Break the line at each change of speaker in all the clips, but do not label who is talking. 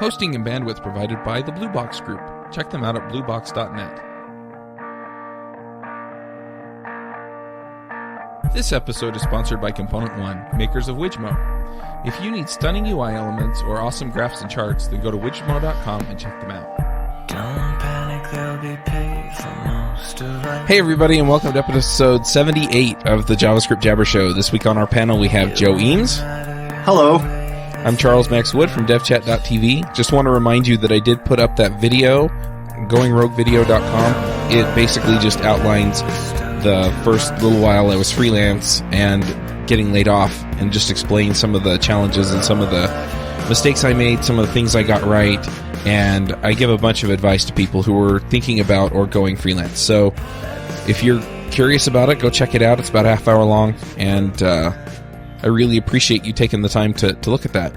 Hosting and bandwidth provided by the Blue Box Group. Check them out at bluebox.net. This episode is sponsored by Component One, makers of Widgmo. If you need stunning UI elements or awesome graphs and charts, then go to widgmo.com and check them out.
Don't panic, they'll be paid for most of it.
Hey everybody, and welcome to episode 78 of the JavaScript Jabber Show. This week on our panel we have Joe Eames.
Hello.
I'm Charles Max Wood from devchat.tv. Just want to remind you that I did put up that video, goingroguevideo.com. It basically just outlines the first little while I was freelance and getting laid off, and just explains some of the challenges and some of the mistakes I made, some of the things I got right, and I give a bunch of advice to people who are thinking about or going freelance. So if you're curious about it, go check it out. It's about a half hour long, and I really appreciate you taking the time to look at that.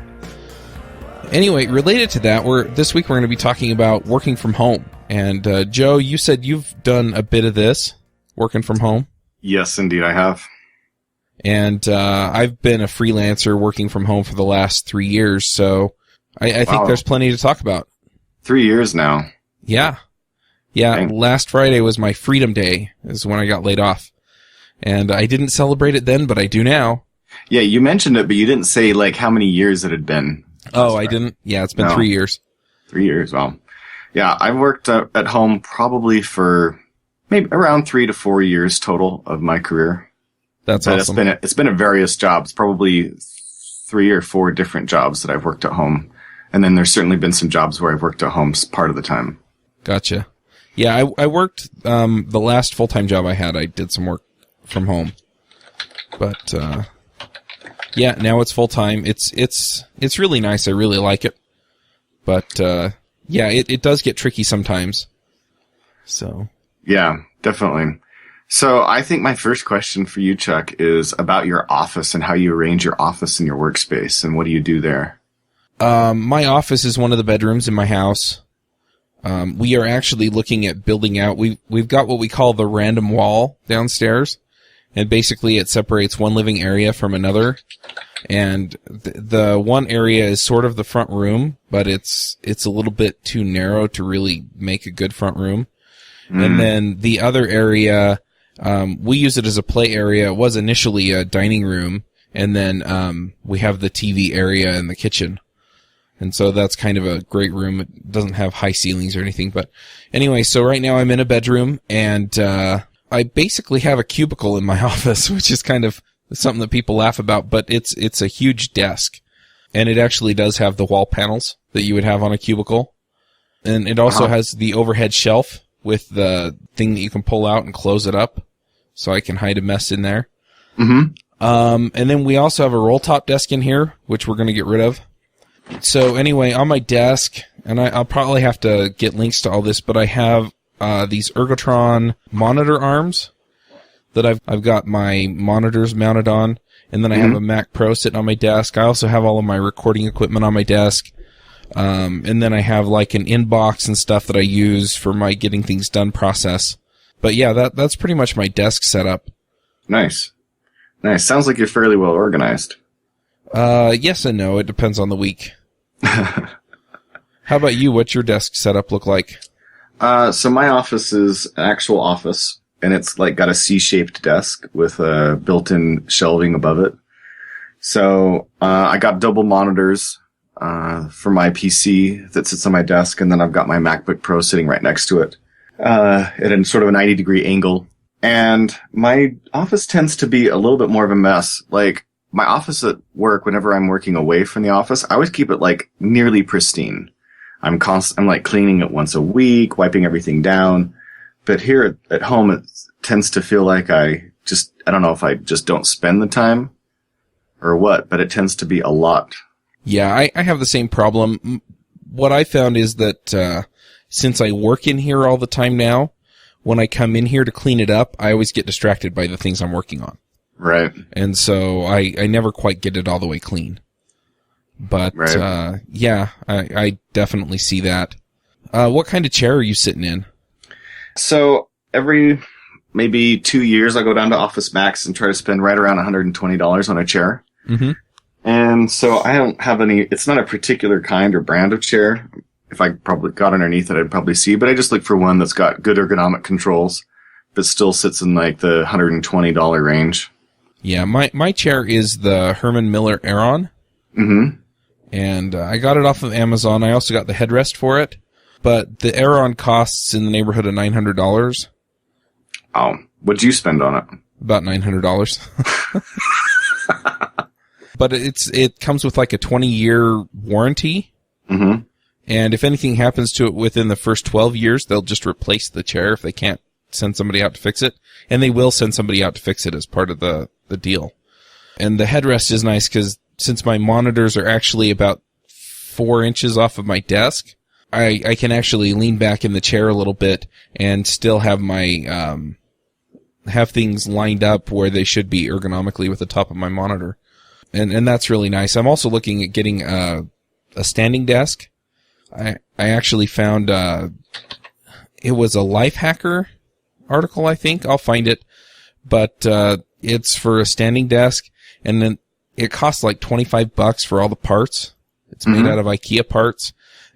Anyway, related to that, this week we're going to be talking about working from home. And Joe, you said you've done a bit of this, working from home.
Yes, indeed, I have.
And I've been a freelancer working from home for the last 3 years, so I think there's plenty to talk about.
3 years now.
Yeah.
Dang.
Last Friday was my Freedom Day, is when I got laid off. And I didn't celebrate it then, but I do now.
Yeah, you mentioned it, but you didn't say like how many years it had been.
Oh, I didn't? Yeah, it's been 3 years.
3 years, wow. Yeah, I've worked at home probably for maybe around 3 to 4 years total of my career.
That's
but
awesome.
It's been at various jobs, probably 3 or 4 different jobs that I've worked at home. And then there's certainly been some jobs where I've worked at home part of the time.
Gotcha. Yeah, I worked, the last full-time job I had, I did some work from home. But, yeah, now it's full-time. It's really nice. I really like it. But, yeah, it does get tricky sometimes. So.
Yeah, definitely. So I think my first question for you, Chuck, is about your office and how you arrange your office and your workspace, and what do you do there?
My office is one of the bedrooms in my house. We are actually looking at building out. We've got what we call the random wall downstairs, and basically it separates one living area from another. And the one area is sort of the front room, but it's a little bit too narrow to really make a good front room. And then the other area, we use it as a play area. It was initially a dining room, and then we have the TV area in the kitchen. And so that's kind of a great room. It doesn't have high ceilings or anything. But anyway, so right now I'm in a bedroom, and I basically have a cubicle in my office, which is kind of something that people laugh about, but it's a huge desk. And it actually does have the wall panels that you would have on a cubicle. And it also has the overhead shelf with the thing that you can pull out and close it up, so I can hide a mess in there.
Mm-hmm.
And then we also have a roll top desk in here, which we're going to get rid of. So anyway, on my desk, and I'll probably have to get links to all this, but I have these Ergotron monitor arms that I've got my monitors mounted on, and then I have a Mac Pro sitting on my desk. I also have all of my recording equipment on my desk. And then I have like an inbox and stuff that I use for my getting things done process. But yeah, that's pretty much my desk setup.
Nice. Sounds like you're fairly well organized.
Yes and no. It depends on the week. How about you? What's your desk setup look like?
So my office is an actual office, and it's like got a C-shaped desk with a built-in shelving above it. So, I got double monitors for my PC that sits on my desk, and then I've got my MacBook Pro sitting right next to it, at a sort of a 90-degree angle. And my office tends to be a little bit more of a mess. Like, my office at work, whenever I'm working away from the office, I always keep it like nearly pristine. I'm like cleaning it once a week, wiping everything down. But here at home, it tends to feel like I don't know if I just don't spend the time or what, but it tends to be a lot.
Yeah, I have the same problem. What I found is that since I work in here all the time now, when I come in here to clean it up, I always get distracted by the things I'm working on.
Right.
And so I never quite get it all the way clean. But,
right.
Yeah, I definitely see that. What kind of chair are you sitting in?
So every maybe 2 years, I go down to Office Max and try to spend right around $120 on a chair.
Mm-hmm.
And so I don't have any, it's not a particular kind or brand of chair. If I probably got underneath it, I'd probably see, but I just look for one that's got good ergonomic controls, but still sits in like the $120 range.
Yeah, my chair is the Herman Miller Aeron.
Mm-hmm.
And I got it off of Amazon. I also got the headrest for it. But the Aeron costs in the neighborhood of $900.
Oh, what'd you spend on it?
About $900. But it comes with like a 20-year warranty.
Mm-hmm.
And if anything happens to it within the first 12 years, they'll just replace the chair if they can't send somebody out to fix it. And they will send somebody out to fix it as part of the deal. And the headrest is nice because since my monitors are actually about 4 inches off of my desk, I can actually lean back in the chair a little bit and still have my have things lined up where they should be ergonomically with the top of my monitor. And that's really nice. I'm also looking at getting a standing desk. I actually found it was a Life Hacker article, I think. I'll find it. But it's for a standing desk, and then it costs like $25 for all the parts. It's made out of IKEA parts.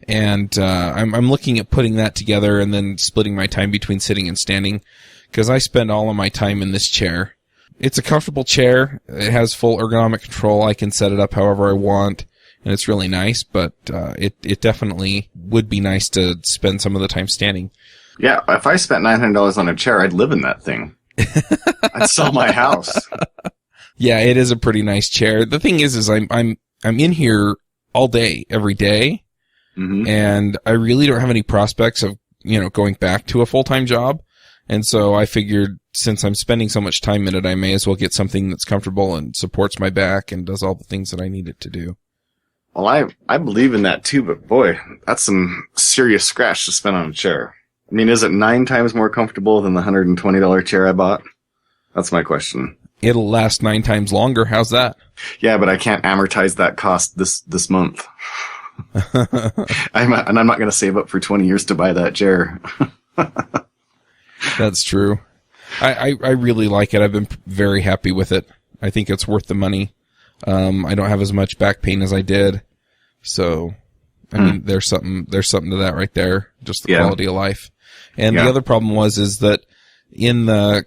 And I'm looking at putting that together and then splitting my time between sitting and standing, because I spend all of my time in this chair. It's a comfortable chair. It has full ergonomic control. I can set it up however I want, and it's really nice, but it definitely would be nice to spend some of the time standing.
Yeah, if I spent $900 on a chair, I'd live in that thing. I'd sell my house.
Yeah, it is a pretty nice chair. The thing is I'm in here all day, every day, and I really don't have any prospects of, going back to a full-time job. And so I figured since I'm spending so much time in it, I may as well get something that's comfortable and supports my back and does all the things that I need it to do.
Well, I believe in that too, but boy, that's some serious scratch to spend on a chair. I mean, is it 9 times more comfortable than the $120 chair I bought? That's my question.
It'll last 9 times longer. How's that?
Yeah, but I can't amortize that cost this month. I'm not going to save up for 20 years to buy that chair.
That's true. I really like it. I've been very happy with it. I think it's worth the money. I don't have as much back pain as I did. So, I mean, there's something to that right there. Just the quality of life. And the other problem is that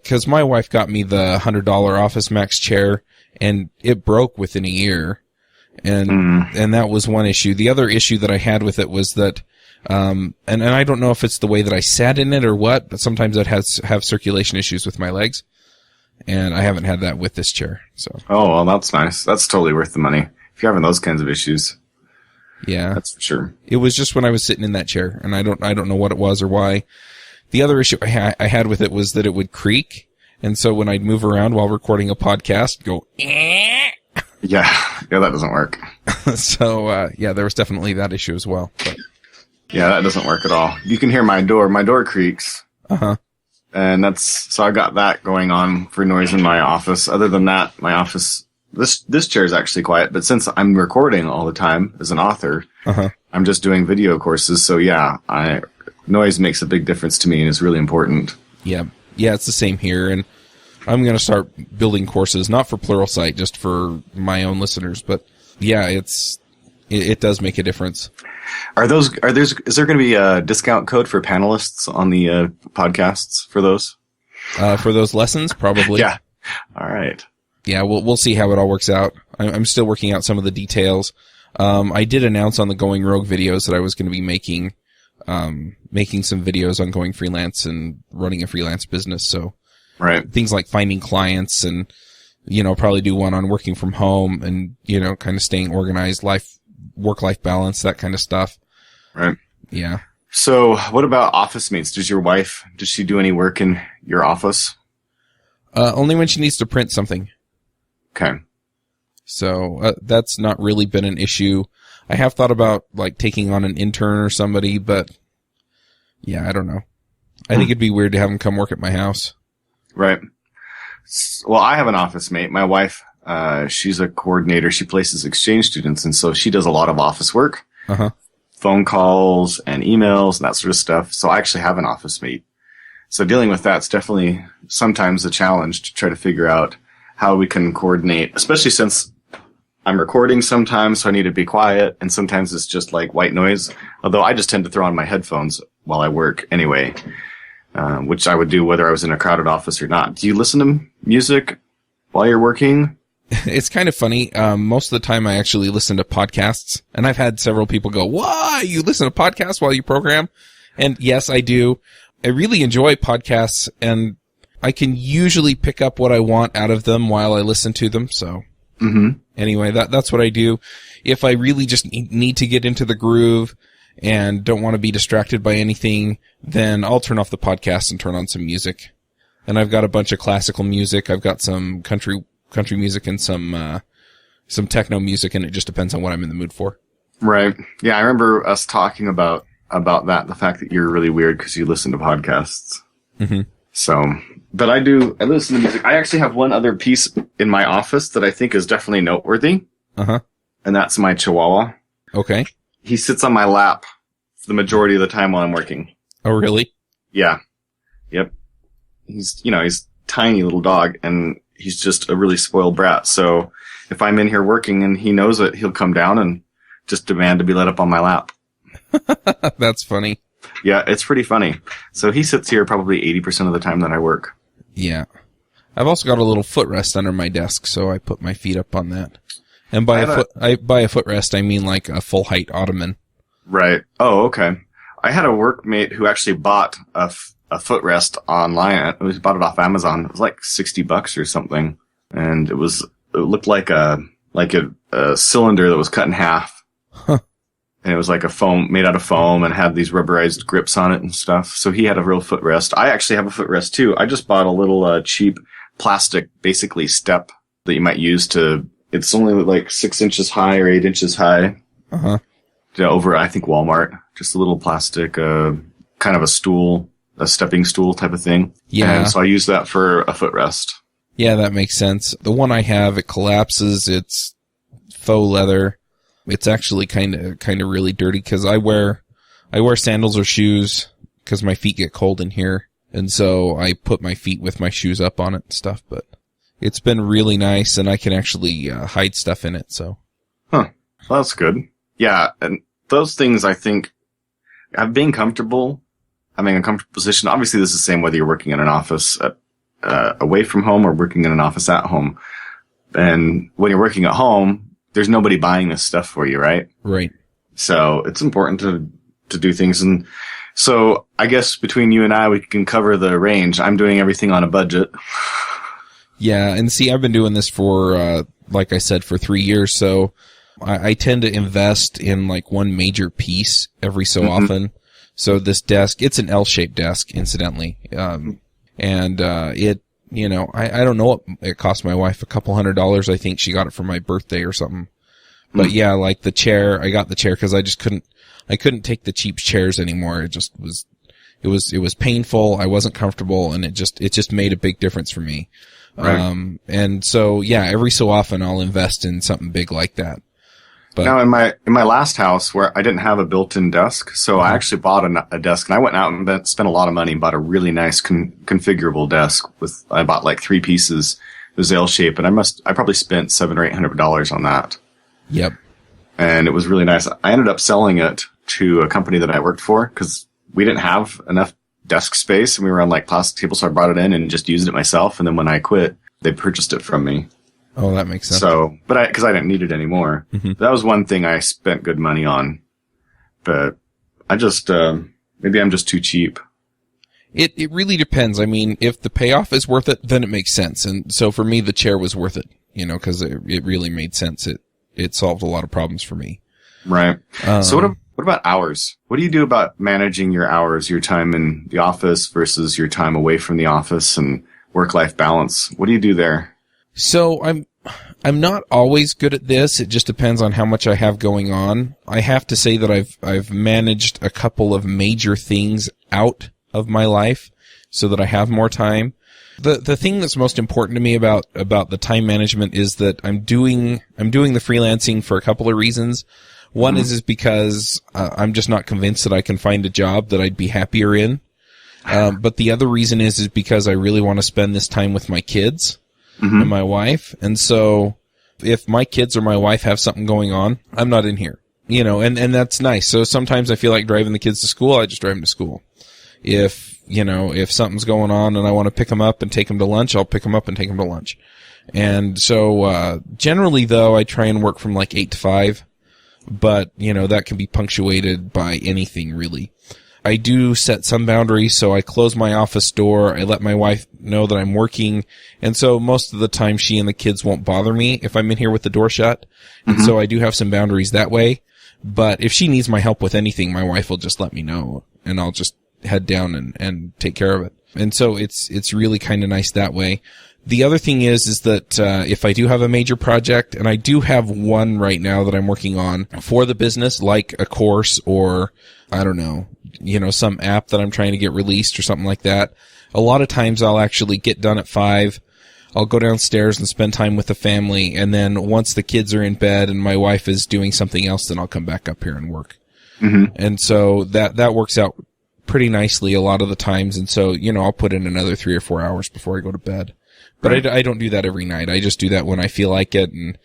cause my wife got me the $100 Office Max chair and it broke within a year. And that was one issue. The other issue that I had with it was that, and I don't know if it's the way that I sat in it or what, but sometimes it have circulation issues with my legs. And I haven't had that with this chair, so.
Oh, well, that's nice. That's totally worth the money. If you're having those kinds of issues.
Yeah.
That's for sure.
It was just when I was sitting in that chair, and I don't know what it was or why. The other issue I had with it was that it would creak, and so when I'd move around while recording a podcast, go,
Yeah, that doesn't work.
So, there was definitely that issue as well. But.
Yeah, that doesn't work at all. You can hear my door. My door creaks.
Uh-huh.
And so I got that going on for noise in my office. Other than that, my office, this chair is actually quiet, but since I'm recording all the time as an author, I'm just doing video courses. So yeah, noise makes a big difference to me and is really important.
Yeah. Yeah, it's the same here. And I'm going to start building courses, not for Pluralsight, just for my own listeners. But yeah, it does make a difference.
Is there going to be a discount code for panelists on the podcasts for those?
For those lessons, probably.
Yeah. All right.
Yeah, we'll see how it all works out. I'm still working out some of the details. I did announce on the Going Rogue videos that I was going to be making some videos on going freelance and running a freelance business. So,
right.
Things like finding clients and, probably do one on working from home and, kind of staying organized, work-life balance, that kind of stuff.
Right.
Yeah.
So what about office mates? Does she do any work in your office?
Only when she needs to print something.
Okay.
So that's not really been an issue. I have thought about taking on an intern or somebody, but yeah, I don't know. I think it'd be weird to have them come work at my house.
Right. Well, I have an office mate. My wife, she's a coordinator. She places exchange students, and so she does a lot of office work, phone calls and emails and that sort of stuff. So I actually have an office mate. So dealing with that's definitely sometimes a challenge to try to figure out how we can coordinate, especially since I'm recording sometimes, so I need to be quiet, and sometimes it's just like white noise. Although I just tend to throw on my headphones while I work anyway, which I would do whether I was in a crowded office or not. Do you listen to music while you're working?
It's kind of funny. Most of the time I actually listen to podcasts, and I've had several people go, "Why, you listen to podcasts while you program?" And yes, I do. I really enjoy podcasts, and I can usually pick up what I want out of them while I listen to them. So anyway, that's what I do. If I really just need to get into the groove and don't want to be distracted by anything, then I'll turn off the podcast and turn on some music. And I've got a bunch of classical music. I've got some country music and some techno music, and it just depends on what I'm in the mood for. Right.
Yeah, I remember us talking about that, the fact that you're really weird because you listen to podcasts.
Mm-hmm.
So, but I listen to music. I actually have one other piece in my office that I think is definitely noteworthy.
Uh-huh.
And that's my Chihuahua.
Okay.
He sits on my lap for the majority of the time while I'm working.
Oh, really?
Yeah. Yep. He's a tiny little dog, and he's just a really spoiled brat. So if I'm in here working and he knows it, he'll come down and just demand to be let up on my lap.
That's funny.
Yeah, it's pretty funny. So he sits here probably 80% of the time that I work.
Yeah. I've also got a little footrest under my desk, so I put my feet up on that. And by a footrest, I mean like a full height ottoman.
Right. Oh, okay. I had a workmate who actually bought a footrest online. He bought it off Amazon. It was like $60 or something. And it looked like a cylinder that was cut in half.
Huh.
And it was like made out of foam, and had these rubberized grips on it and stuff. So he had a real footrest. I actually have a footrest too. I just bought a little cheap plastic, basically step that you might use it's only like 6 inches high or 8 inches high.
Uh-huh.
Over, I think, Walmart. Just a little plastic, kind of a stepping stool type of thing.
Yeah.
And so I use that for a footrest.
Yeah, that makes sense. The one I have, it collapses. It's faux leather. It's actually kind of really dirty because I wear sandals or shoes because my feet get cold in here. And so I put my feet with my shoes up on it and stuff, but it's been really nice, and I can actually hide stuff in it. So,
well, that's good. Yeah, and those things, I think, having a comfortable position. Obviously, this is the same whether you're working in an office away from home or working in an office at home. And when you're working at home, there's nobody buying this stuff for you, right?
Right.
So it's important to do things. And so I guess between you and I, we can cover the range. I'm doing everything on a budget.
Yeah, and see, I've been doing this for, like I said, for 3 years, so I tend to invest in like one major piece every so often. So this desk, it's an L-shaped desk, incidentally. I don't know what it cost my wife, $200. I think she got it for my birthday or something. But yeah, like the chair, I got the chair because I couldn't take the cheap chairs anymore. It was painful. I wasn't comfortable, and it just made a big difference for me.
Right.
And so yeah, every so often I'll invest in something big like that. But
now in my last house where I didn't have a built-in desk, so I actually bought a desk, and I went out and spent a lot of money and bought a really nice configurable desk I bought like 3 pieces. It was L-shaped, and I probably spent $700 or $800 on that.
Yep.
And it was really nice. I ended up selling it to a company that I worked for because we didn't have enough desk space, and we were on like plastic tables, so I brought it in and just used it myself. And then when I quit, they purchased it from me.
Oh, that makes sense.
So, because I didn't need it anymore. That was one thing I spent good money on. But I just, maybe I'm just too cheap.
It really depends. I mean, if the payoff is worth it, then it makes sense. And so for me, the chair was worth it, because it really made sense. It solved a lot of problems for me.
Right. So what about hours? What do you do about managing your hours, your time in the office versus your time away from the office, and work-life balance? What do you do there?
So I'm not always good at this. It just depends on how much I have going on. I have to say that I've managed a couple of major things out of my life so that I have more time. The thing that's most important to me about the time management is that I'm doing the freelancing for a couple of reasons. One is because I'm just not convinced that I can find a job that I'd be happier in. But the other reason is because I really want to spend this time with my kids and my wife. And so If my kids or my wife have something going on, I'm not in here, and that's nice. So sometimes I feel like driving the kids to school, I just drive them to school. If something's going on and I want to pick them up and take them to lunch, I'll pick them up and take them to lunch. And so, generally though, I try and work from like 8 to 5, but, that can be punctuated by anything really. I do set some boundaries, so I close my office door, I let my wife know that I'm working, and so most of the time she and the kids won't bother me if I'm in here with the door shut, and so I do have some boundaries that way, but if she needs my help with anything, my wife will just let me know, and I'll just head down and take care of it. And so it's really kind of nice that way. The other thing is that, if I do have a major project, and I do have one right now that I'm working on for the business, like a course or, I don't know, some app that I'm trying to get released or something like that. A lot of times I'll actually get done at 5. I'll go downstairs and spend time with the family. And then once the kids are in bed and my wife is doing something else, then I'll come back up here and work. Mm-hmm. And so that works out pretty nicely a lot of the times. And so, I'll put in another 3 or 4 hours before I go to bed. But right. I don't do that every night. I just do that when I feel like it. And,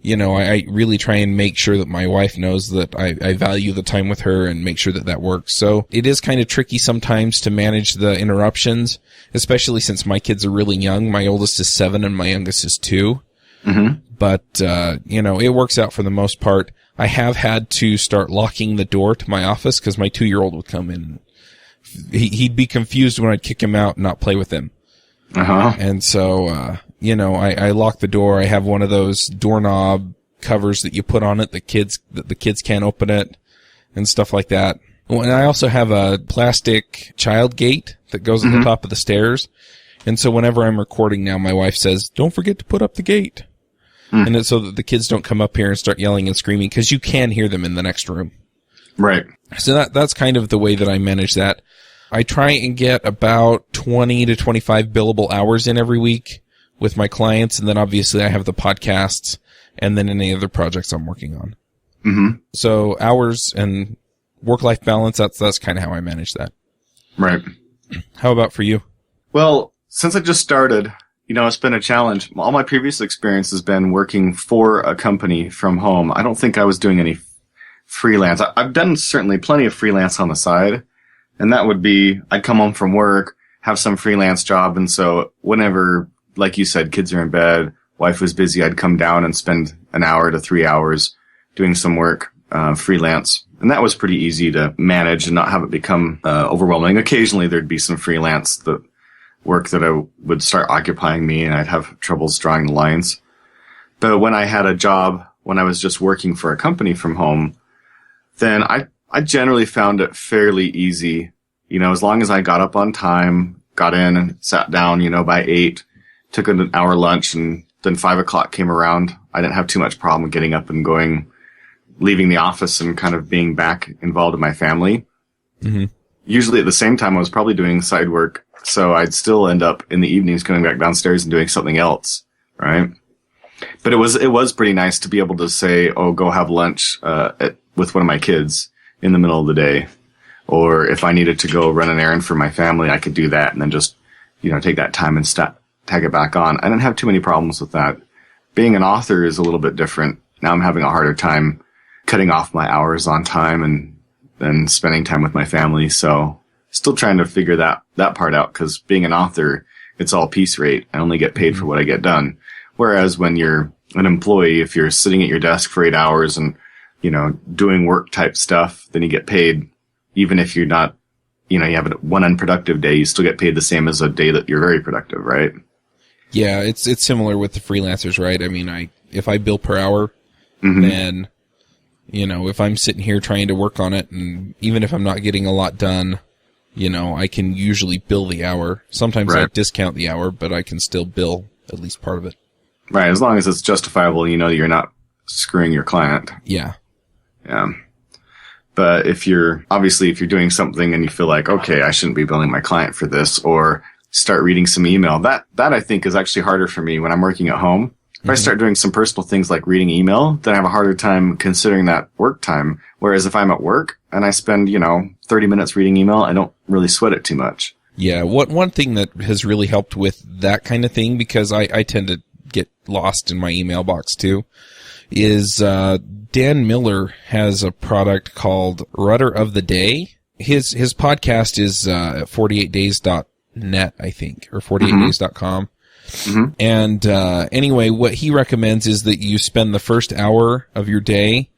I really try and make sure that my wife knows that I value the time with her and make sure that works. So it is kind of tricky sometimes to manage the interruptions, especially since my kids are really young. My oldest is 7 and my youngest is 2. Mm-hmm. But, it works out for the most part. I have had to start locking the door to my office because my 2-year-old would come in. He'd be confused when I'd kick him out and not play with him. Uh-huh. And so, I lock the door. I have one of those doorknob covers that you put on it that the kids can't open it and stuff like that. And I also have a plastic child gate that goes at the top of the stairs. And so whenever I'm recording now, my wife says, "Don't forget to put up the gate." And it's so that the kids don't come up here and start yelling and screaming because you can hear them in the next room.
Right.
So that's kind of the way that I manage that. I try and get about 20 to 25 billable hours in every week with my clients. And then obviously I have the podcasts and then any other projects I'm working on. Mm-hmm. So hours and work-life balance, that's kind of how I manage that.
Right.
How about for you?
Well, since I just started, it's been a challenge. All my previous experience has been working for a company from home. I don't think I was doing any freelance. I've done certainly plenty of freelance on the side. And that would be, I'd come home from work, have some freelance job. And so whenever, like you said, kids are in bed, wife was busy, I'd come down and spend an hour to 3 hours doing some work, freelance. And that was pretty easy to manage and not have it become overwhelming. Occasionally there'd be some freelance work that I would start occupying me and I'd have troubles drawing the lines. But when I had a job, when I was just working for a company from home, then I generally found it fairly easy, as long as I got up on time, got in and sat down, by 8, took an hour lunch, and then 5 o'clock came around. I didn't have too much problem getting up and going, leaving the office and kind of being back involved in my family. Mm-hmm. Usually at the same time, I was probably doing side work, so I'd still end up in the evenings coming back downstairs and doing something else, right? But it was pretty nice to be able to say, oh, go have lunch with one of my kids in the middle of the day. Or if I needed to go run an errand for my family, I could do that and then just, take that time and tag it back on. I didn't have too many problems with that. Being an author is a little bit different. Now I'm having a harder time cutting off my hours on time and then spending time with my family. So still trying to figure that part out, because being an author, it's all piece rate. I only get paid for what I get done. Whereas when you're an employee, if you're sitting at your desk for 8 hours and doing work type stuff, then you get paid, even if you're not, you have one unproductive day, you still get paid the same as a day that you're very productive, right?
Yeah, it's similar with the freelancers, right? I mean, if I bill per hour, then, if I'm sitting here trying to work on it, and even if I'm not getting a lot done, I can usually bill the hour. Sometimes I discount the hour, but I can still bill at least part of it. Right,
as long as it's justifiable, you're not screwing your client.
Yeah.
Yeah. But if you're doing something and you feel like, okay, I shouldn't be billing my client for this, or start reading some email, that I think is actually harder for me when I'm working at home. If I start doing some personal things like reading email, then I have a harder time considering that work time. Whereas if I'm at work and I spend, 30 minutes reading email, I don't really sweat it too much.
Yeah. One thing that has really helped with that kind of thing, because I tend to get lost in my email box too, is Dan Miller has a product called Rudder of the Day. His podcast is 48days.net, I think, or 48days.com.
Mm-hmm.
And anyway, what he recommends is that you spend the first hour of your day.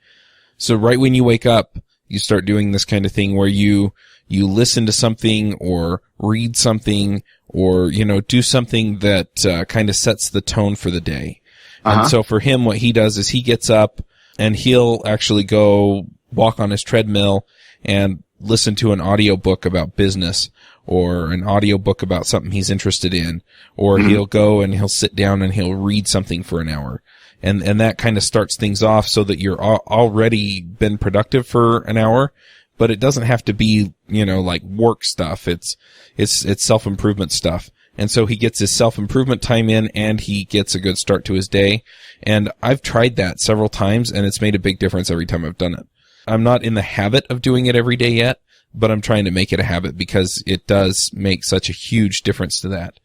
So right when you wake up, you start doing this kind of thing where you listen to something or read something or, do something that kind of sets the tone for the day.
Uh-huh.
And so for him, what he does is he gets up and he'll actually go walk on his treadmill and listen to an audiobook about business or an audiobook about something he's interested in, or he'll go and he'll sit down and he'll read something for an hour. And that kind of starts things off so that you're already been productive for an hour, but it doesn't have to be, like work stuff. It's self-improvement stuff. And so he gets his self-improvement time in and he gets a good start to his day. And I've tried that several times and it's made a big difference every time I've done it. I'm not in the habit of doing it every day yet, but I'm trying to make it a habit because it does make such a huge difference to that.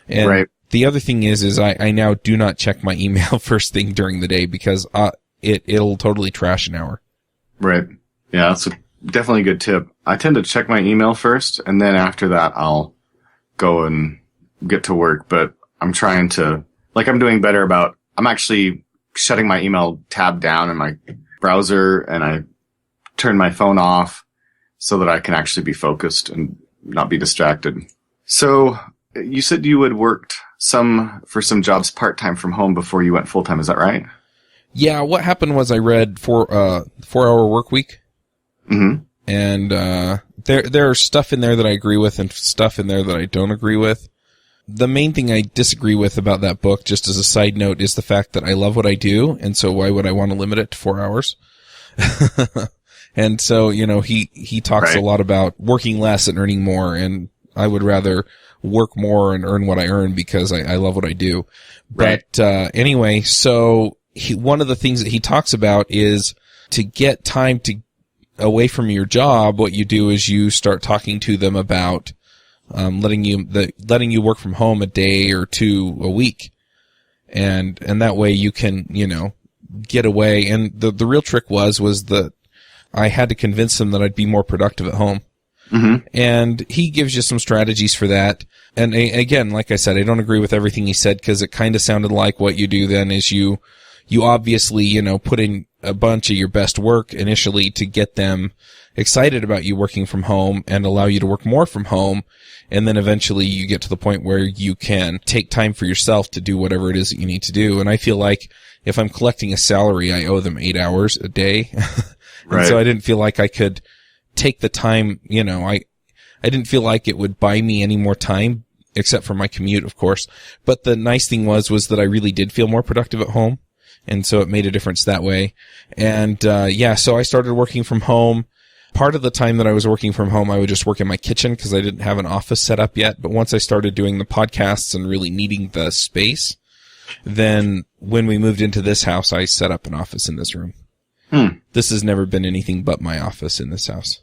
And
right.
The other thing is I now do not check my email first thing during the day because it'll totally trash an hour.
Right. Yeah, that's definitely a good tip. I tend to check my email first, and then after that, I'll go and get to work. But I'm trying to, I'm doing better about, I'm actually shutting my email tab down in my browser, and I turn my phone off so that I can actually be focused and not be distracted. So you said you had worked for some jobs part-time from home before you went full-time. Is that right?
Yeah. What happened was I read 4-Hour Work Week.
Mm-hmm.
And, there are stuff in there that I agree with and stuff in there that I don't agree with. The main thing I disagree with about that book, just as a side note, is the fact that I love what I do. And so why would I want to limit it to 4 hours? And so, he talks a lot about working less and earning more. And I would rather work more and earn what I earn because I love what I do.
Right.
But, anyway, so one of the things that he talks about is to get time away from your job. What you do is you start talking to them about, letting you work from home a day or two a week. And that way you can, get away. And the real trick was that I had to convince them that I'd be more productive at home.
Mm-hmm.
And he gives you some strategies for that. And again, like I said, I don't agree with everything he said because it kind of sounded like what you do then is you obviously, put in a bunch of your best work initially to get them excited about you working from home and allow you to work more from home. And then eventually you get to the point where you can take time for yourself to do whatever it is that you need to do. And I feel like if I'm collecting a salary, I owe them 8 hours a day.
Right.
And so I didn't feel like I could take the time, I didn't feel like it would buy me any more time except for my commute, of course. But the nice thing was that I really did feel more productive at home. And so it made a difference that way. And, so I started working from home. Part of the time that I was working from home, I would just work in my kitchen because I didn't have an office set up yet. But once I started doing the podcasts and really needing the space, then when we moved into this house, I set up an office in this room. This has never been anything but my office in this house.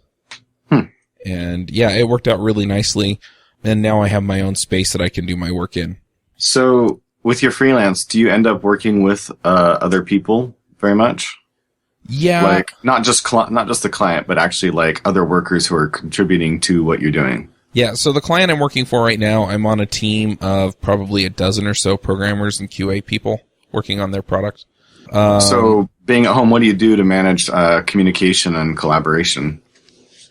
And yeah, it worked out really nicely. And now I have my own space that I can do my work in.
So with your freelance, do you end up working with other people very much?
Yeah.
Not just the client, but actually other workers who are contributing to what you're doing.
Yeah. So the client I'm working for right now, I'm on a team of probably a dozen or so programmers and QA people working on their product.
So being at home, what do you do to manage communication and collaboration?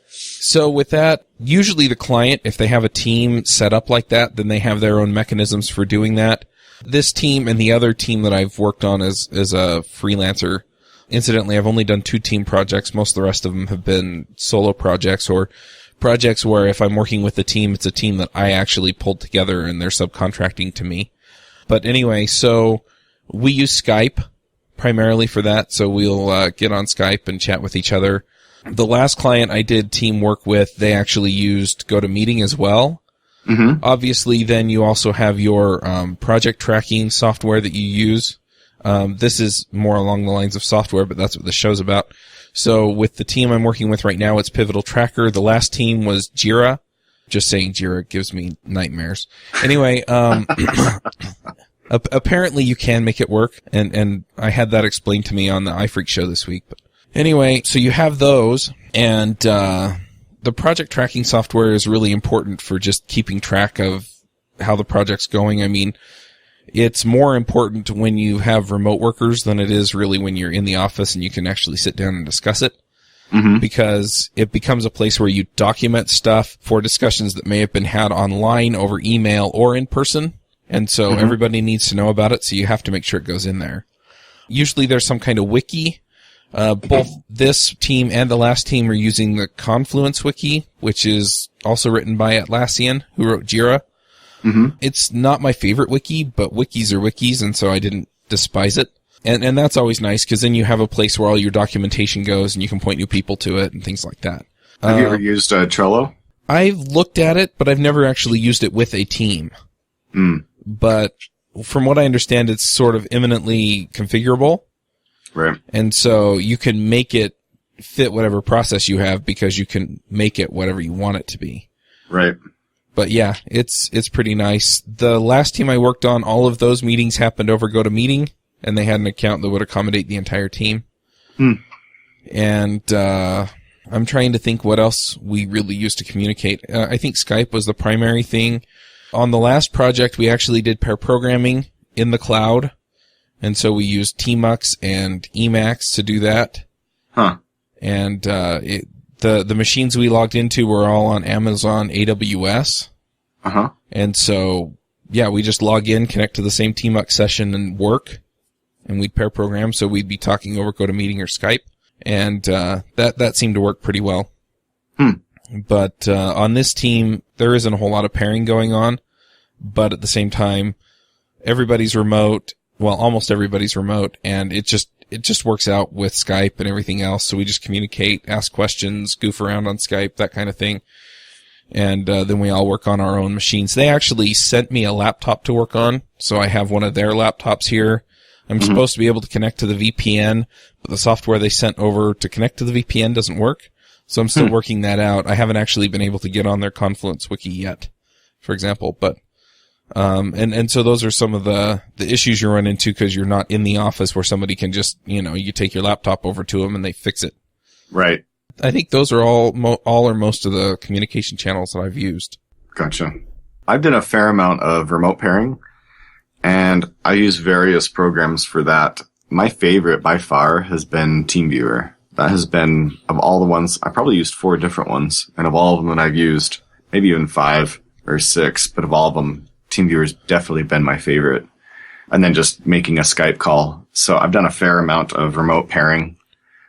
So with that, usually the client, if they have a team set up like that, then they have their own mechanisms for doing that. This team and the other team that I've worked on as a freelancer, incidentally, I've only done 2 team projects. Most of the rest of them have been solo projects or projects where if I'm working with a team, it's a team that I actually pulled together and they're subcontracting to me. But anyway, so we use Skype primarily for that. So we'll get on Skype and chat with each other. The last client I did team work with, they actually used GoToMeeting as well.
Mm-hmm.
Obviously, then you also have your project tracking software that you use. This is more along the lines of software, but that's what the show's about. So with the team I'm working with right now, it's Pivotal Tracker. The last team was Jira. Just saying Jira gives me nightmares. Anyway, Apparently you can make it work, and I had that explained to me on the iFreak show this week. But anyway, so you have those, and the project tracking software is really important for just keeping track of how the project's going. I mean, it's more important when you have remote workers than it is really when you're in the office and you can actually sit down and discuss it. Mm-hmm. Because it becomes a place where you document stuff for discussions that may have been had online, over email, or in person. And so everybody needs to know about it, so you have to make sure it goes in there. Usually there's some kind of wiki. Both this team and the last team are using the Confluence wiki, which is also written by Atlassian, who wrote Jira. Mm-hmm. It's not my favorite wiki, but wikis are wikis, and so I didn't despise it. And that's always nice, because then you have a place where all your documentation goes, and you can point new people to it, and things like that.
Have you ever used Trello?
I've looked at it, but I've never actually used it with a team. Mm. But from what I understand, it's sort of imminently configurable.
Right.
And so you can make it fit whatever process you have, because you can make it whatever you want it to be.
Right.
But yeah, it's pretty nice. The last team I worked on, all of those meetings happened over GoToMeeting, and they had an account that would accommodate the entire team. Hmm. And I'm trying to think what else we really used to communicate. I think Skype was the primary thing. On the last project, we actually did pair programming in the cloud. And so we used Tmux and Emacs to do that.
Huh.
And the machines we logged into were all on Amazon AWS.
Uh-huh.
And so, yeah, we just log in, connect to the same Tmux session and work. And we'd pair program, so we'd be talking over GoToMeeting or Skype. And that seemed to work pretty well.
Hmm.
But on this team, there isn't a whole lot of pairing going on. But at the same time, everybody's remote. Well, almost everybody's remote, and it just works out with Skype and everything else. So we just communicate, ask questions, goof around on Skype, that kind of thing. And then we all work on our own machines. They actually sent me a laptop to work on, so I have one of their laptops here. I'm supposed to be able to connect to the VPN, but the software they sent over to connect to the VPN doesn't work. So I'm still working that out. I haven't actually been able to get on their Confluence wiki yet, for example. But and so those are some of the issues you run into, because you're not in the office where somebody can just, you take your laptop over to them and they fix it.
Right.
I think those are all or most of the communication channels that I've used.
Gotcha. I've done a fair amount of remote pairing, and I use various programs for that. My favorite by far has been TeamViewer. That has been, of all the ones, I probably used 4 different ones, and of all of them that I've used, maybe even 5 or 6, but of all of them, TeamViewer's definitely been my favorite. And then just making a Skype call. So I've done a fair amount of remote pairing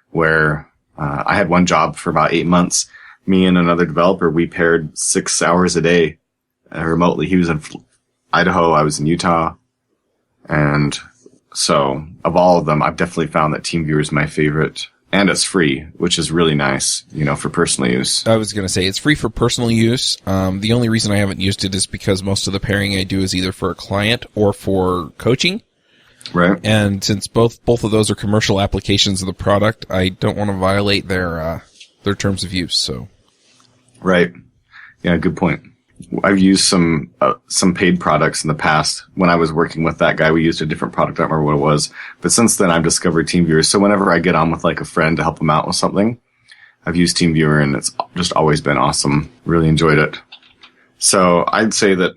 where I had one job for about 8 months. Me and another developer, we paired 6 hours a day remotely. He was in Idaho, I was in Utah. And so of all of them, I've definitely found that TeamViewer is my favorite. And it's free, which is really nice, for personal use.
I was going to say, it's free for personal use. The only reason I haven't used it is because most of the pairing I do is either for a client or for coaching.
Right.
And since both of those are commercial applications of the product, I don't want to violate their terms of use. So.
Right. Yeah, good point. I've used some paid products in the past. When I was working with that guy, we used a different product. I don't remember what it was. But since then, I've discovered TeamViewer. So whenever I get on with like a friend to help them out with something, I've used TeamViewer, and it's just always been awesome. Really enjoyed it. So I'd say that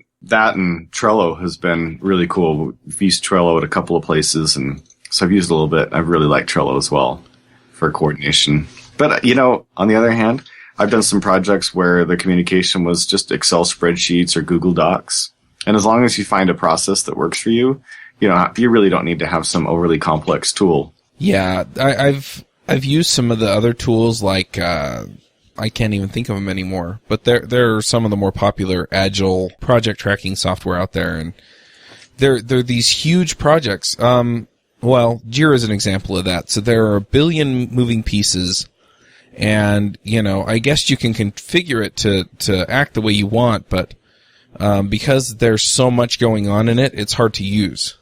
and Trello has been really cool. We've used Trello at a couple of places, and so I've used a little bit. I've really liked Trello as well for coordination. But, on the other hand, I've done some projects where the communication was just Excel spreadsheets or Google Docs. And as long as you find a process that works for you, you really don't need to have some overly complex tool.
Yeah, I've used some of the other tools, like I can't even think of them anymore, but there are some of the more popular agile project tracking software out there, and they're these huge projects. Well, Jira is an example of that. So there are a billion moving pieces. And, I guess you can configure it to act the way you want, but because there's so much going on in it, it's hard to use.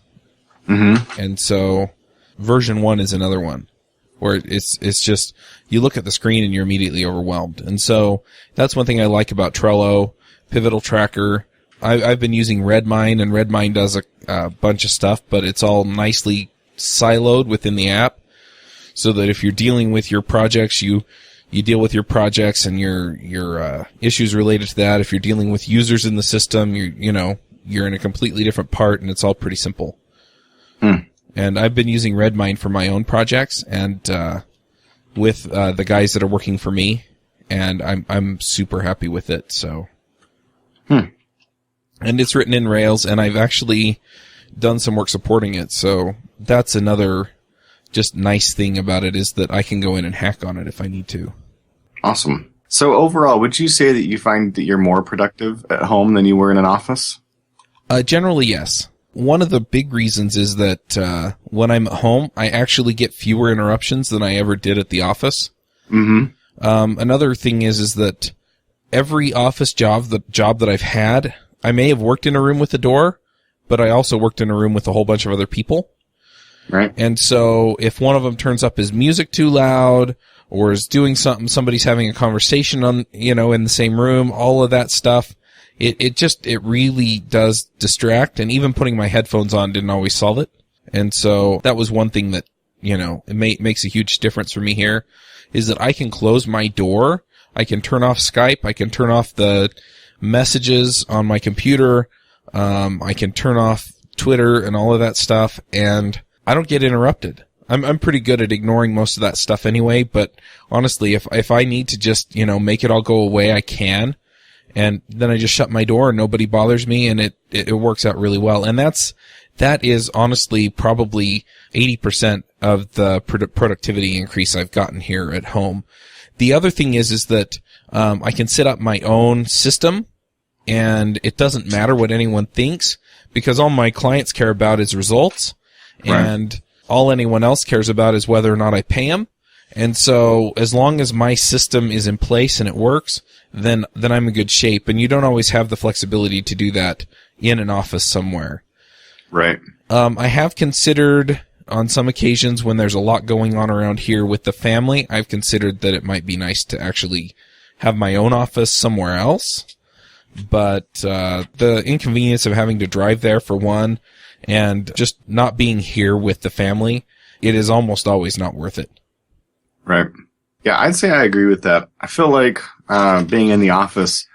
Mm-hmm. And so version 1 is another one where it's just, you look at the screen and you're immediately overwhelmed. And so that's one thing I like about Trello, Pivotal Tracker, I've been using Redmine, and Redmine does a bunch of stuff, but it's all nicely siloed within the app, so that if you're dealing with your projects, you deal with your projects and your issues related to that. If you're dealing with users in the system, you're in a completely different part, and it's all pretty simple. And I've been using Redmine for my own projects, and with the guys that are working for me, and I'm super happy with it. So. And it's written in Rails, and I've actually done some work supporting it. So that's another just nice thing about it, is that I can go in and hack on it if I need to.
Awesome. So overall, would you say that you find that you're more productive at home than you were in an office?
Generally, yes. One of the big reasons is that when I'm at home, I actually get fewer interruptions than I ever did at the office. Another thing is that every office job, the job that I've had, I may have worked in a room with a door, but I also worked in a room with a whole bunch of other people.
Right.
And so if one of them turns up his music too loud, or is doing something, somebody's having a conversation on, in the same room, all of that stuff, it really does distract. And even putting my headphones on didn't always solve it. And so that was one thing that, it makes a huge difference for me here, is that I can close my door. I can turn off Skype. I can turn off the messages on my computer. I can turn off Twitter and all of that stuff, and I don't get interrupted. I'm pretty good at ignoring most of that stuff anyway, but honestly, if I need to just, make it all go away, I can. And then I just shut my door and nobody bothers me, and it works out really well. And that is honestly probably 80% of the productivity increase I've gotten here at home. The other thing is that I can set up my own system, and it doesn't matter what anyone thinks, because all my clients care about is results, and all anyone else cares about is whether or not I pay them. And so as long as my system is in place and it works, then I'm in good shape. And you don't always have the flexibility to do that in an office somewhere.
Right.
I have considered, on some occasions when there's a lot going on around here with the family, I've considered that it might be nice to actually have my own office somewhere else. But the inconvenience of having to drive there, for one, and just not being here with the family, it is almost always not worth it.
Right. Yeah, I'd say I agree with that. I feel like being in the office,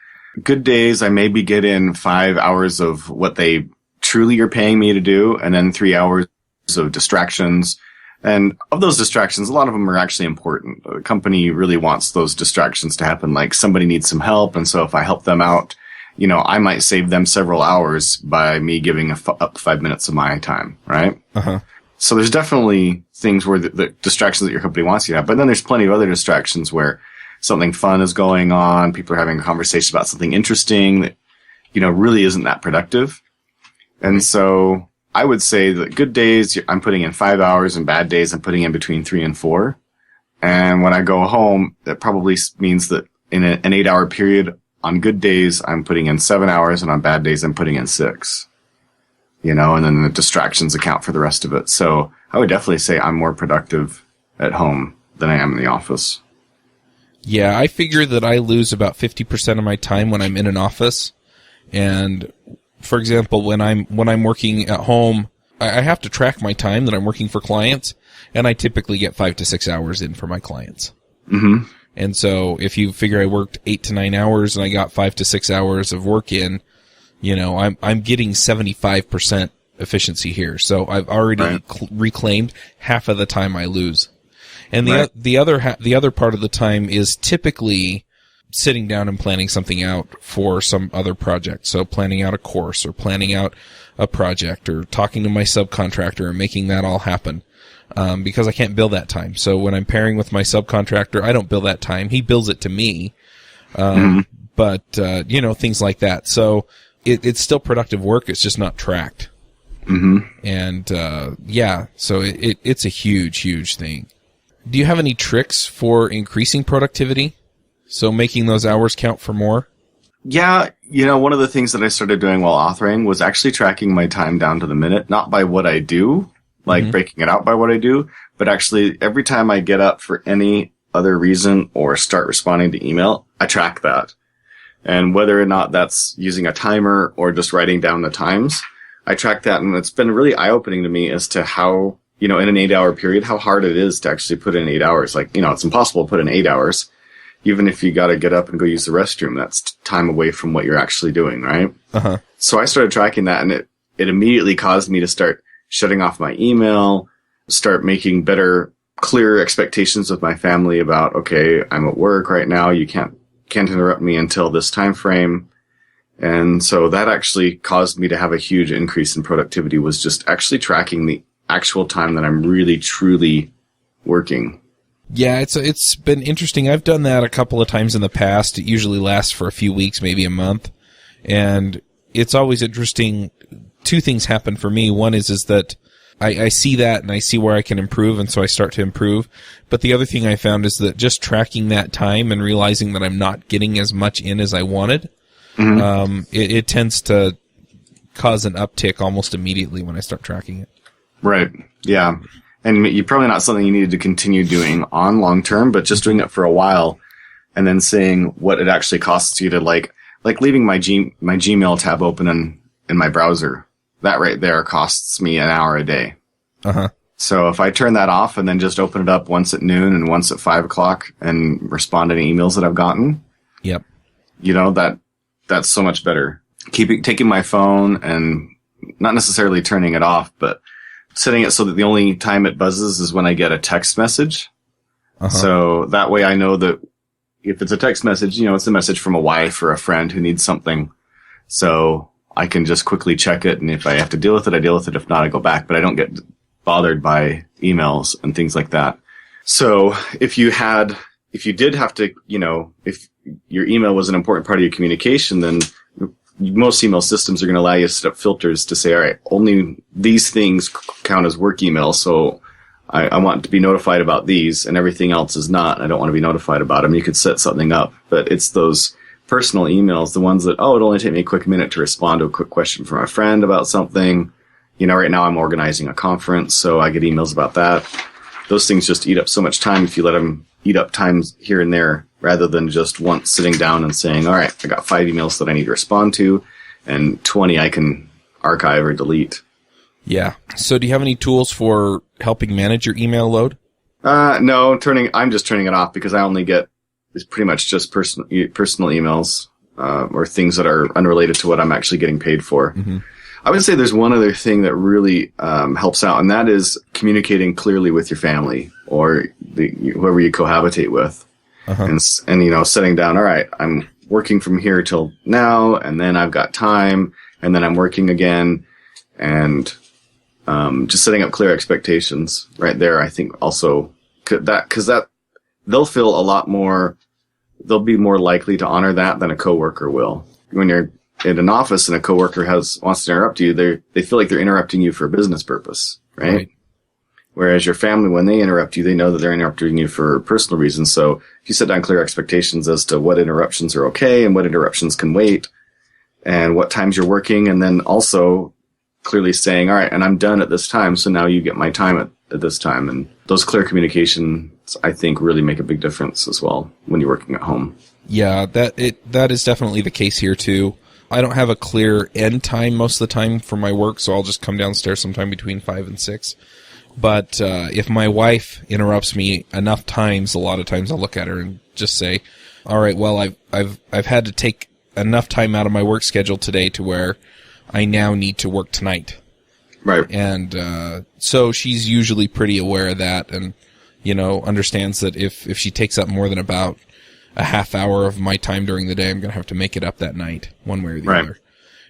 good days, I maybe get in 5 hours of what they truly are paying me to do, and then 3 hours of distractions. And of those distractions, a lot of them are actually important. The company really wants those distractions to happen. Like somebody needs some help, and so if I help them out, I might save them several hours by me giving up 5 minutes of my time, right?
Uh-huh.
So there's definitely things where the distractions that your company wants you to have, but then there's plenty of other distractions where something fun is going on, people are having a conversation about something interesting that, really isn't that productive. And so I would say that good days, I'm putting in 5 hours, and bad days, I'm putting in between 3 and 4. And when I go home, that probably means that in an 8-hour period, on good days, I'm putting in 7 hours, and on bad days, I'm putting in 6. And then the distractions account for the rest of it. So I would definitely say I'm more productive at home than I am in the office.
Yeah, I figure that I lose about 50% of my time when I'm in an office. And for example, when I'm working at home, I have to track my time that I'm working for clients, and I typically get 5 to 6 hours in for my clients.
Mm-hmm.
And so if you figure I worked 8 to 9 hours and I got 5 to 6 hours of work in, I'm getting 75% efficiency here. So I've already reclaimed half of the time I lose. And the other part of the time is typically sitting down and planning something out for some other project. So planning out a course, or planning out a project, or talking to my subcontractor and making that all happen. Because I can't bill that time. So when I'm pairing with my subcontractor, I don't bill that time. He bills it to me. But things like that. So it's still productive work. It's just not tracked.
Mm-hmm.
And, so it's a huge, huge thing. Do you have any tricks for increasing productivity? So making those hours count for more?
Yeah. One of the things that I started doing while authoring was actually tracking my time down to the minute, not by what I do, like breaking it out by what I do, but actually every time I get up for any other reason or start responding to email, I track that. And whether or not that's using a timer or just writing down the times, I track that, and it's been really eye-opening to me as to how, in an 8-hour period, how hard it is to actually put in 8 hours. Like, it's impossible to put in 8 hours. Even if you got to get up and go use the restroom, that's time away from what you're actually doing, right?
Uh-huh.
So I started tracking that, and it immediately caused me to start shutting off my email, start making better, clear expectations with my family about, okay, I'm at work right now. You can't interrupt me until this time frame. And so that actually caused me to have a huge increase in productivity, was just actually tracking the actual time that I'm really, truly working.
Yeah, it's been interesting. I've done that a couple of times in the past. It usually lasts for a few weeks, maybe a month. And it's always interesting. Two things happen for me. One is that I see that and I see where I can improve, and so I start to improve. But the other thing I found is that just tracking that time and realizing that I'm not getting as much in as I wanted, it tends to cause an uptick almost immediately when I start tracking it.
Right. Yeah. And you're probably not something you needed to continue doing on long term, but just doing it for a while and then seeing what it actually costs you to like leaving my Gmail tab open in my browser. That right there costs me an hour a day.
Uh-huh.
So if I turn that off and then just open it up once at noon and once at 5 o'clock and respond to any emails that I've gotten.
Yep.
That's so much better. Taking my phone and not necessarily turning it off, but setting it so that the only time it buzzes is when I get a text message. Uh-huh. So that way I know that if it's a text message, it's a message from a wife or a friend who needs something. So I can just quickly check it, and if I have to deal with it, I deal with it. If not, I go back, but I don't get bothered by emails and things like that. So if you did have to, if your email was an important part of your communication, then most email systems are going to allow you to set up filters to say, all right, only these things count as work emails. So I want to be notified about these, and everything else is not. I don't want to be notified about them. You could set something up, but it's those personal emails, the ones that, it'll only take me a quick minute to respond to a quick question from a friend about something. Right now I'm organizing a conference, so I get emails about that. Those things just eat up so much time if you let them eat up times here and there, rather than just once sitting down and saying, all right, I got 5 emails that I need to respond to, and 20 I can archive or delete.
Yeah. So do you have any tools for helping manage your email load?
No, I'm just turning it off because I only get, it's pretty much just personal emails, or things that are unrelated to what I'm actually getting paid for. Mm-hmm. I would say there's one other thing that really helps out, and that is communicating clearly with your family or whoever you cohabitate with. Uh-huh. And setting down, all right, I'm working from here till now, and then I've got time, and then I'm working again, and just setting up clear expectations right there. I think also because they'll feel a lot more, they'll be more likely to honor that than a coworker will. When you're in an office and a coworker wants to interrupt you, they feel like they're interrupting you for a business purpose, right? Whereas your family, when they interrupt you, they know that they're interrupting you for personal reasons. So if you set down clear expectations as to what interruptions are okay and what interruptions can wait and what times you're working, and then also clearly saying, all right, and I'm done at this time, so now you get my time at this time. And those clear communications, I think, really make a big difference as well when you're working at home. Yeah,
that is definitely the case here too. I don't have a clear end time most of the time for my work, so I'll just come downstairs sometime between 5 and 6. But if my wife interrupts me enough times, a lot of times I'll look at her and just say, all right, well, I've had to take enough time out of my work schedule today to where I now need to work tonight.
Right.
And so she's usually pretty aware of that and, understands that if she takes up more than about a half hour of my time during the day, I'm going to have to make it up that night, one way or the other.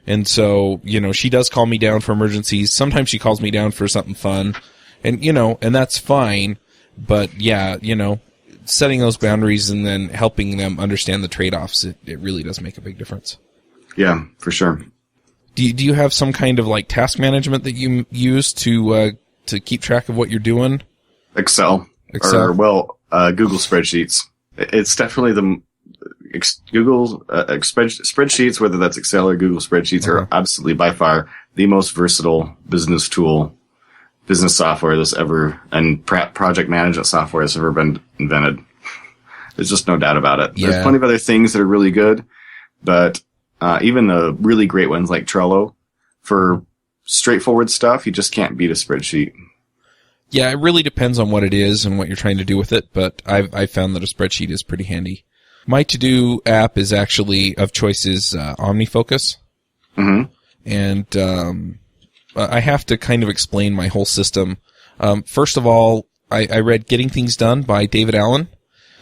And so, she does call me down for emergencies. Sometimes she calls me down for something fun. And, and that's fine. But, yeah, setting those boundaries and then helping them understand the trade-offs, it really does make a big difference.
Yeah, for sure.
Do you have some kind of, task management that you use to keep track of what you're doing?
Excel. Or, Google spreadsheets. It's definitely Google spreadsheets, whether that's Excel or Google spreadsheets, are absolutely by far the most versatile business software that's ever, and project management software that's ever been invented. There's just no doubt about it. Yeah. There's plenty of other things that are really good, But even the really great ones like Trello, for straightforward stuff, you just can't beat a spreadsheet.
Yeah, it really depends on what it is and what you're trying to do with it, but I've found that a spreadsheet is pretty handy. My to-do app is actually, of choice, is OmniFocus.
Mm-hmm.
And I have to kind of explain my whole system. First of all, I read Getting Things Done by David Allen.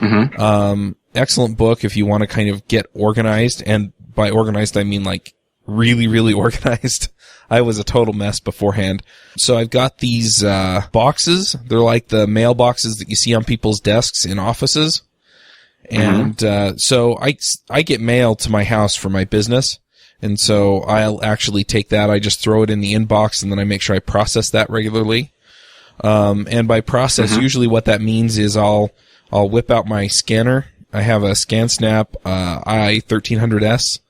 Mm-hmm.
Excellent book if you want to kind of get organized, and by organized I mean like really, really organized. I was a total mess beforehand. So I've got these boxes. They're like the mail boxes that you see on people's desks in offices. And so I get mail to my house for my business. And so I'll actually take that. I just throw it in the inbox, and then I make sure I process that regularly. And by process, usually what that means is I'll whip out my scanner. I have a ScanSnap i1300S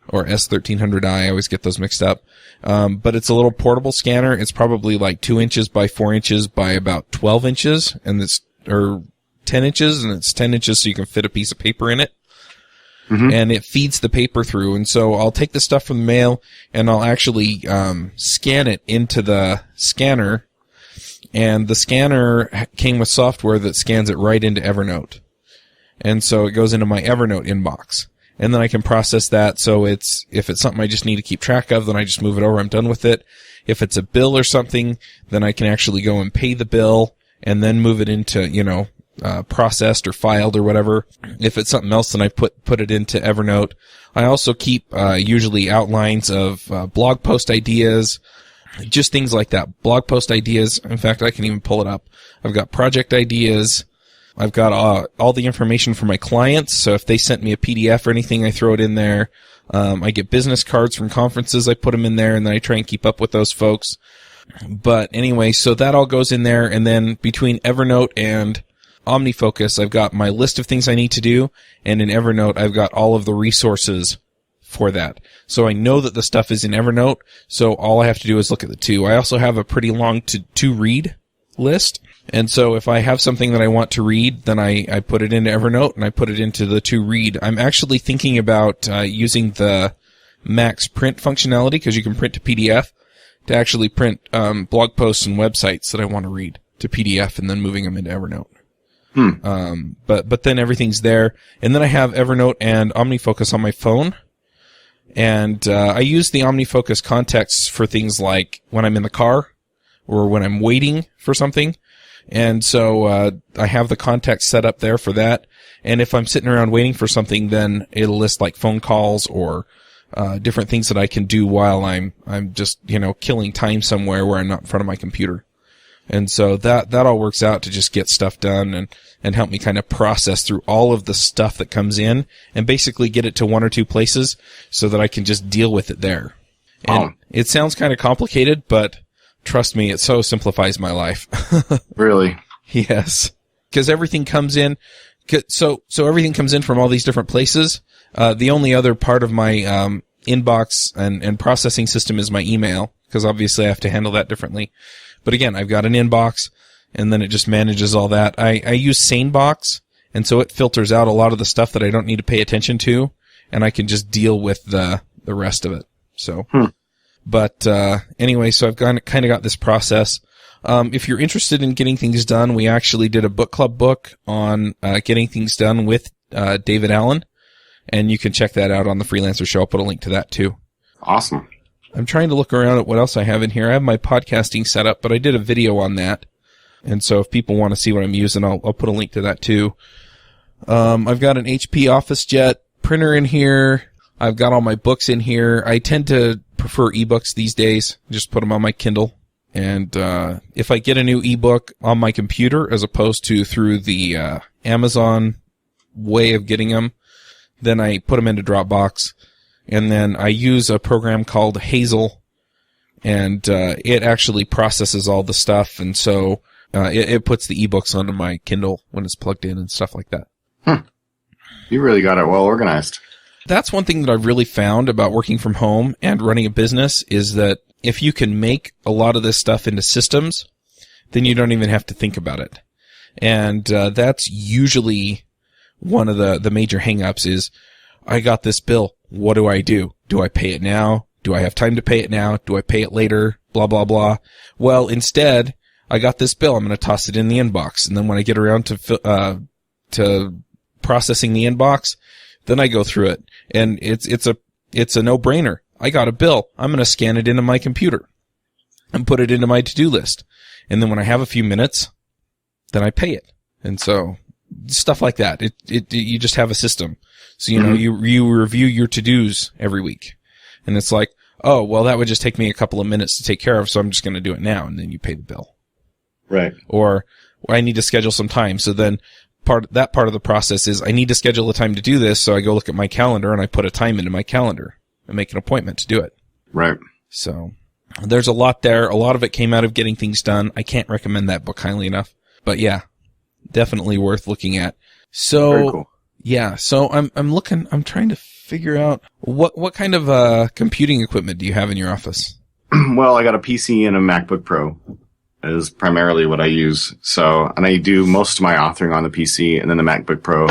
or S1300i. I always get those mixed up. But it's a little portable scanner. It's probably like 2 inches by 4 inches by about 12 inches, or 10 inches, and it's 10 inches so you can fit a piece of paper in it. And it feeds the paper through. And so I'll take the stuff from the mail, and I'll actually scan it into the scanner. And the scanner came with software that scans it right into Evernote. And so it goes into my Evernote inbox. And then I can process that. So if it's something I just need to keep track of, then I just move it over. I'm done with it. If it's a bill or something, then I can actually go and pay the bill and then move it into, processed or filed or whatever. If it's something else, then I put it into Evernote. I also keep, usually outlines of, blog post ideas, just things like that. Blog post ideas. In fact, I can even pull it up. I've got project ideas. I've got all the information for my clients. So if they sent me a PDF or anything, I throw it in there. I get business cards from conferences. I put them in there, and then I try and keep up with those folks. But anyway, so that all goes in there. And then between Evernote and OmniFocus, I've got my list of things I need to do. And in Evernote, I've got all of the resources for that. So I know that the stuff is in Evernote. So all I have to do is look at the two. I also have a pretty long to read list. And so if I have something that I want to read, then I put it into Evernote and I put it into the to read. I'm actually thinking about using the Max print functionality, because you can print to PDF, to actually print blog posts and websites that I want to read to PDF and then moving them into Evernote. But then everything's there. And then I have Evernote and OmniFocus on my phone. And I use the OmniFocus contexts for things like when I'm in the car or when I'm waiting for something. And so I have the context set up there for that. And if I'm sitting around waiting for something, then it'll list like phone calls or different things that I can do while I'm just, killing time somewhere where I'm not in front of my computer. And so that all works out to just get stuff done and help me kind of process through all of the stuff that comes in and basically get it to one or two places so that I can just deal with it there. And it sounds kind of complicated, but trust me, it so simplifies my life.
Really?
Yes. Because everything comes in. So everything comes in from all these different places. The only other part of my inbox and processing system is my email, because obviously I have to handle that differently. But again, I've got an inbox, and then it just manages all that. I use SaneBox, and so it filters out a lot of the stuff that I don't need to pay attention to, and I can just deal with the rest of it. So, But anyway, so I've kind of got this process. If you're interested in getting things done, we actually did a book club book on getting things done with David Allen, and you can check that out on the Freelancer Show. I'll put a link to that too.
Awesome.
I'm trying to look around at what else I have in here. I have my podcasting set up, but I did a video on that. And so if people want to see what I'm using, I'll put a link to that too. I've got an HP OfficeJet printer in here. I've got all my books in here. I tend to prefer ebooks these days. Just put them on my Kindle. And if I get a new ebook on my computer as opposed to through the Amazon way of getting them, then I put them into Dropbox. And then I use a program called Hazel, and it actually processes all the stuff. And so it puts the ebooks onto my Kindle when it's plugged in and stuff like that.
You really got it well organized.
That's one thing that I've really found about working from home and running a business is that if you can make a lot of this stuff into systems, then you don't even have to think about it. And that's usually one of the major hang-ups is I got this bill. What do I do? Do I pay it now? Do I have time to pay it now? Do I pay it later? Blah, blah, blah. Well, instead, I got this bill. I'm going to toss it in the inbox. And then when I get around to processing the inbox, then I go through it. And it's a no-brainer. I got a bill. I'm going to scan it into my computer and put it into my to-do list. And then when I have a few minutes, then I pay it. And so stuff like that. You just have a system. So, you review your to-dos every week. And it's like, oh, well, that would just take me a couple of minutes to take care of, so I'm just going to do it now. And then you pay the bill.
Right.
Or I need to schedule some time. So then part of the process is I need to schedule a time to do this. So I go look at my calendar and I put a time into my calendar and make an appointment to do it.
Right.
So there's a lot there. A lot of it came out of getting things done. I can't recommend that book highly enough, but yeah, definitely worth looking at. So
very cool.
Yeah. So I'm trying to figure out what kind of, computing equipment do you have in your office?
Well, I got a PC and a MacBook Pro is primarily what I use. So, and I do most of my authoring on the PC, and then the MacBook Pro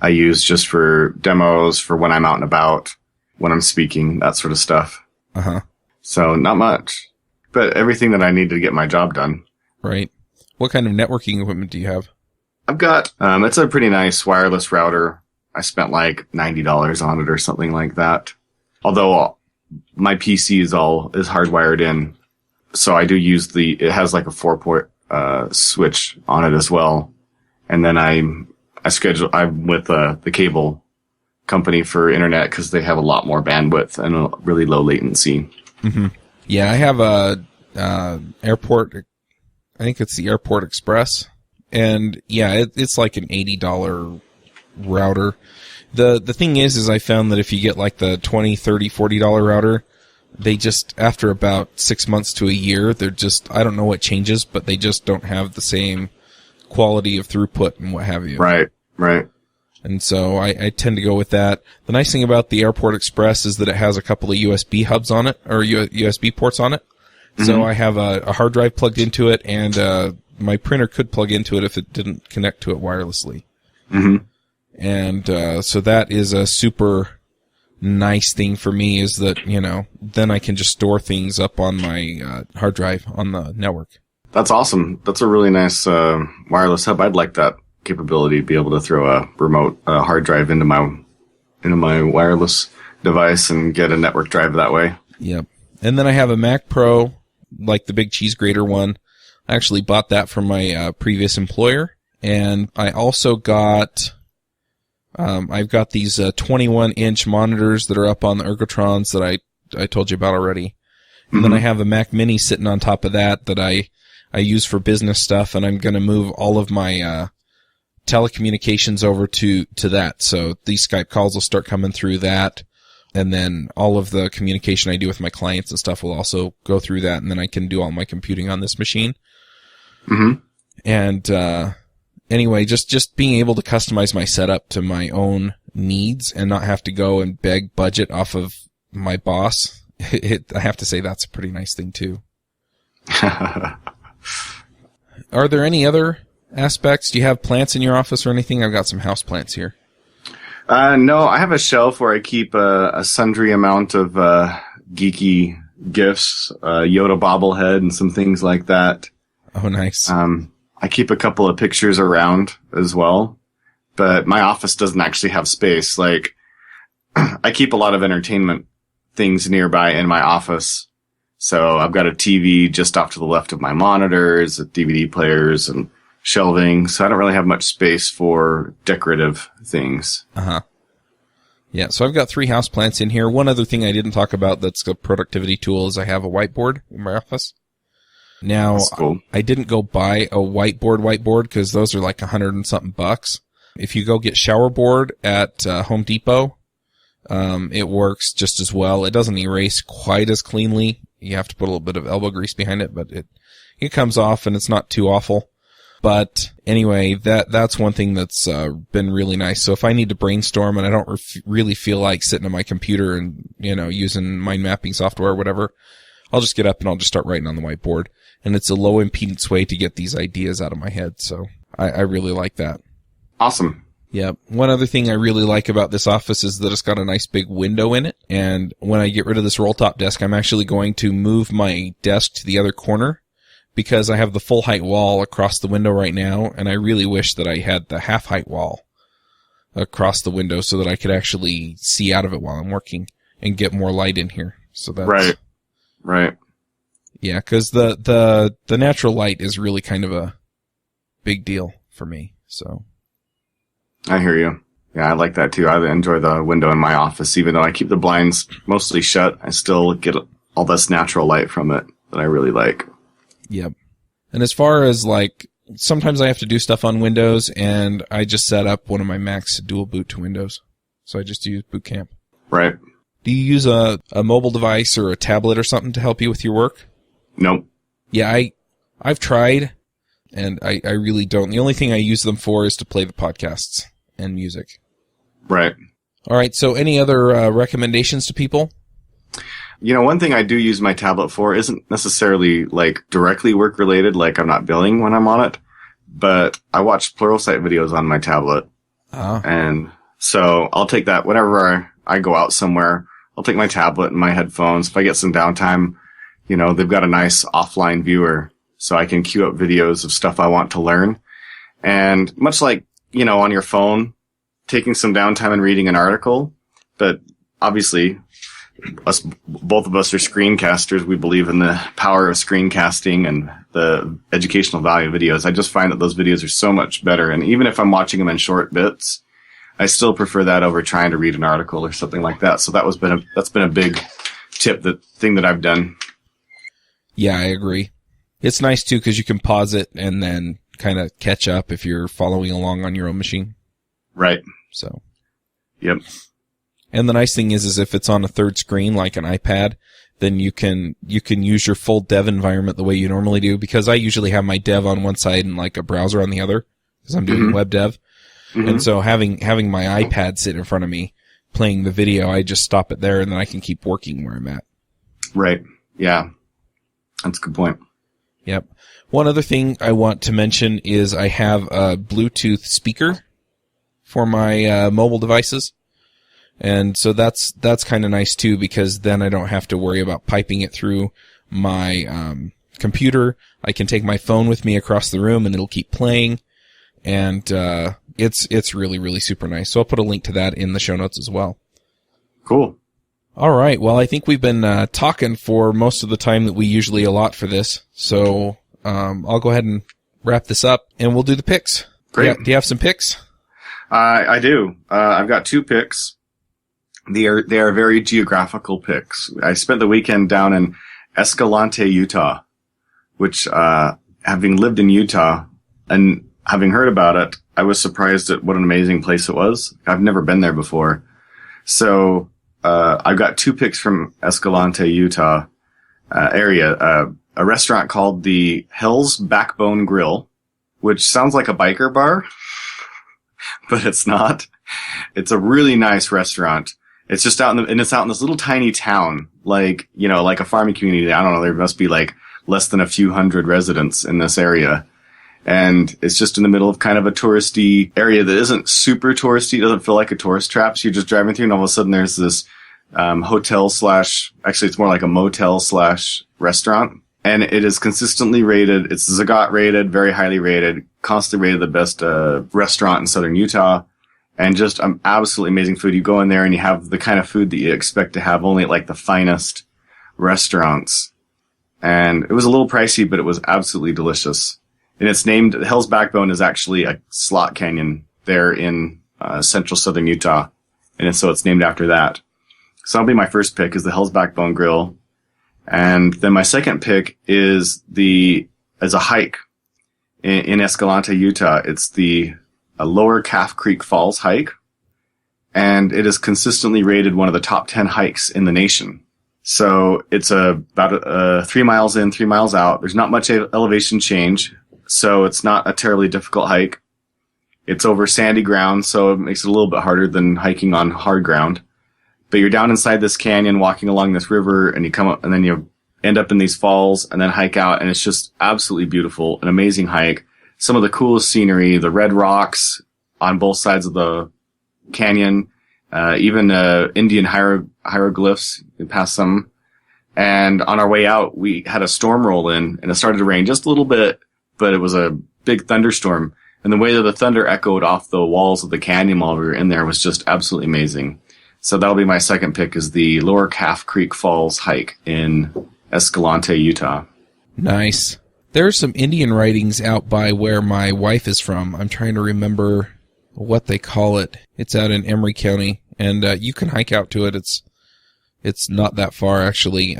I use just for demos, for when I'm out and about, when I'm speaking, that sort of stuff.
Uh-huh.
So not much, but everything that I need to get my job done.
Right. What kind of networking equipment do you have?
I've got, it's a pretty nice wireless router. I spent like $90 on it or something like that. Although my PC is hardwired in. So I do use it has like a 4-port, switch on it as well. And then I'm with, the cable company for internet because they have a lot more bandwidth and a really low latency.
Mm-hmm. Yeah, I have airport. I think it's the Airport Express, and yeah, it's like an $80 router. The thing is I found that if you get like the $20, $30, $40 router, they just after about 6 months to a year, they're just I don't know what changes, but they just don't have the same quality of throughput and what have you.
Right.
And so I tend to go with that. The nice thing about the Airport Express is that it has a couple of USB hubs on it, or USB ports on it. Mm-hmm. So I have a hard drive plugged into it, and my printer could plug into it if it didn't connect to it wirelessly.
Mm-hmm.
And so that is a super nice thing for me, is that, then I can just store things up on my hard drive on the network.
That's awesome. That's a really nice wireless hub. I'd like that capability to be able to throw a remote hard drive into my wireless device and get a network drive that way.
Yep. And then I have a Mac Pro, like the big cheese grater one. I actually bought that from my previous employer. And I also got, I've got these 21-inch monitors that are up on the Ergotrons that I told you about already. And
Mm-hmm.
then I have a Mac Mini sitting on top of that I use for business stuff, and I'm going to move all of my telecommunications over to that. So these Skype calls will start coming through that. And then all of the communication I do with my clients and stuff will also go through that. And then I can do all my computing on this machine.
Mm-hmm.
And, anyway, just being able to customize my setup to my own needs and not have to go and beg budget off of my boss. I have to say that's a pretty nice thing too. Are there any other aspects? Do you have plants in your office or anything? I've got some house plants here.
No, I have a shelf where I keep a sundry amount of geeky gifts, Yoda bobblehead and some things like that.
Oh, nice.
I keep a couple of pictures around as well, but my office doesn't actually have space. Like, I keep a lot of entertainment things nearby in my office. So I've got a TV just off to the left of my monitors, DVD players, and shelving. So I don't really have much space for decorative things.
Uh-huh. Yeah, so I've got 3 houseplants in here. One other thing I didn't talk about that's a productivity tool is I have a whiteboard in my office. Now,
Cool.
I didn't go buy a whiteboard because those are like $100 and something bucks. If you go get shower board at Home Depot, it works just as well. It doesn't erase quite as cleanly. You have to put a little bit of elbow grease behind it, but it comes off and it's not too awful. But anyway, that's one thing that's been really nice. So if I need to brainstorm and I don't really feel like sitting at my computer and, using mind mapping software or whatever, I'll just get up and I'll just start writing on the whiteboard. And it's a low impedance way to get these ideas out of my head. So I really like that.
Awesome.
Yep. One other thing I really like about this office is that it's got a nice big window in it. And when I get rid of this roll-top desk, I'm actually going to move my desk to the other corner because I have the full height wall across the window right now. And I really wish that I had the half height wall across the window so that I could actually see out of it while I'm working and get more light in here. So that's
right.
Yeah, because the natural light is really kind of a big deal for me. So
I hear you. Yeah, I like that too. I enjoy the window in my office, even though I keep the blinds mostly shut. I still get all this natural light from it that I really like.
Yep. And as far as like, sometimes I have to do stuff on Windows, and I just set up one of my Macs to dual boot to Windows. So I just use Boot Camp.
Right.
Do you use a mobile device or a tablet or something to help you with your work?
Nope.
Yeah, I've tried, and I really don't. The only thing I use them for is to play the podcasts and music.
Right.
All right, so any other recommendations to people?
You know, one thing I do use my tablet for isn't necessarily like directly work related, like I'm not billing when I'm on it, but I watch Pluralsight videos on my tablet. And so I'll take that whenever I go out somewhere. I'll take my tablet and my headphones. If I get some downtime, you know, they've got a nice offline viewer so I can queue up videos of stuff I want to learn. And much like, you know, on your phone, taking some downtime and reading an article, but obviously both of us are screencasters. We believe in the power of screencasting and the educational value of videos. I just find that those videos are so much better. And even if I'm watching them in short bits, I still prefer that over trying to read an article or something like that. So that's been a big tip, thing that I've done.
Yeah, I agree. It's nice too because you can pause it and then kind of catch up if you're following along on your own machine.
Right.
So.
Yep.
And the nice thing is if it's on a third screen like an iPad, then you can use your full dev environment the way you normally do. Because I usually have my dev on one side and like a browser on the other because I'm doing web dev. Mm-hmm. And so having my iPad sit in front of me playing the video, I just stop it there and then I can keep working where I'm at.
Right. Yeah. That's a good point.
Yep. One other thing I want to mention is I have a Bluetooth speaker for my mobile devices. And so that's kind of nice too, because then I don't have to worry about piping it through my computer. I can take my phone with me across the room and it'll keep playing. And it's really, really super nice. So I'll put a link to that in the show notes as well.
Cool.
All right. Well, I think we've been talking for most of the time that we usually allot for this. So I'll go ahead and wrap this up and we'll do the picks.
Great.
Do you have some picks?
I do. I've got 2 picks. They are very geographical picks. I spent the weekend down in Escalante, Utah, which, having lived in Utah and having heard about it, I was surprised at what an amazing place it was. I've never been there before. So, I've got 2 picks from Escalante, Utah, area, a restaurant called the Hell's Backbone Grill, which sounds like a biker bar, but it's not. It's a really nice restaurant. It's just out in this little tiny town, like, you know, like a farming community. I don't know. There must be like less than a few hundred residents in this area. And it's just in the middle of kind of a touristy area that isn't super touristy. It doesn't feel like a tourist trap. So you're just driving through and all of a sudden there's this, hotel / actually it's more like a motel / restaurant. And it is consistently rated. It's Zagat rated, very highly rated, constantly rated the best, restaurant in southern Utah. And just absolutely amazing food. You go in there and you have the kind of food that you expect to have only at like the finest restaurants. And it was a little pricey, but it was absolutely delicious. And it's named, Hell's Backbone is actually a slot canyon there in central southern Utah. And so it's named after that. So that'll be my first pick is the Hell's Backbone Grill. And then my second pick is a hike in Escalante, Utah. It's the Lower Calf Creek Falls hike, and it is consistently rated one of the top 10 hikes in the nation. So it's about 3 miles in, 3 miles out. There's not much elevation change, so it's not a terribly difficult hike. It's over sandy ground, so it makes it a little bit harder than hiking on hard ground. But you're down inside this canyon, walking along this river, and you come up, and then you end up in these falls, and then hike out, and it's just absolutely beautiful, an amazing hike. Some of the coolest scenery, the red rocks on both sides of the canyon, even Indian hieroglyphs. We passed some. And on our way out, we had a storm roll in, and it started to rain just a little bit, but it was a big thunderstorm. And the way that the thunder echoed off the walls of the canyon while we were in there was just absolutely amazing. So that'll be my second pick, is the Lower Calf Creek Falls hike in Escalante, Utah.
Nice. There's some Indian writings out by where my wife is from. I'm trying to remember what they call it. It's out in Emery County, and you can hike out to it. It's not that far, actually.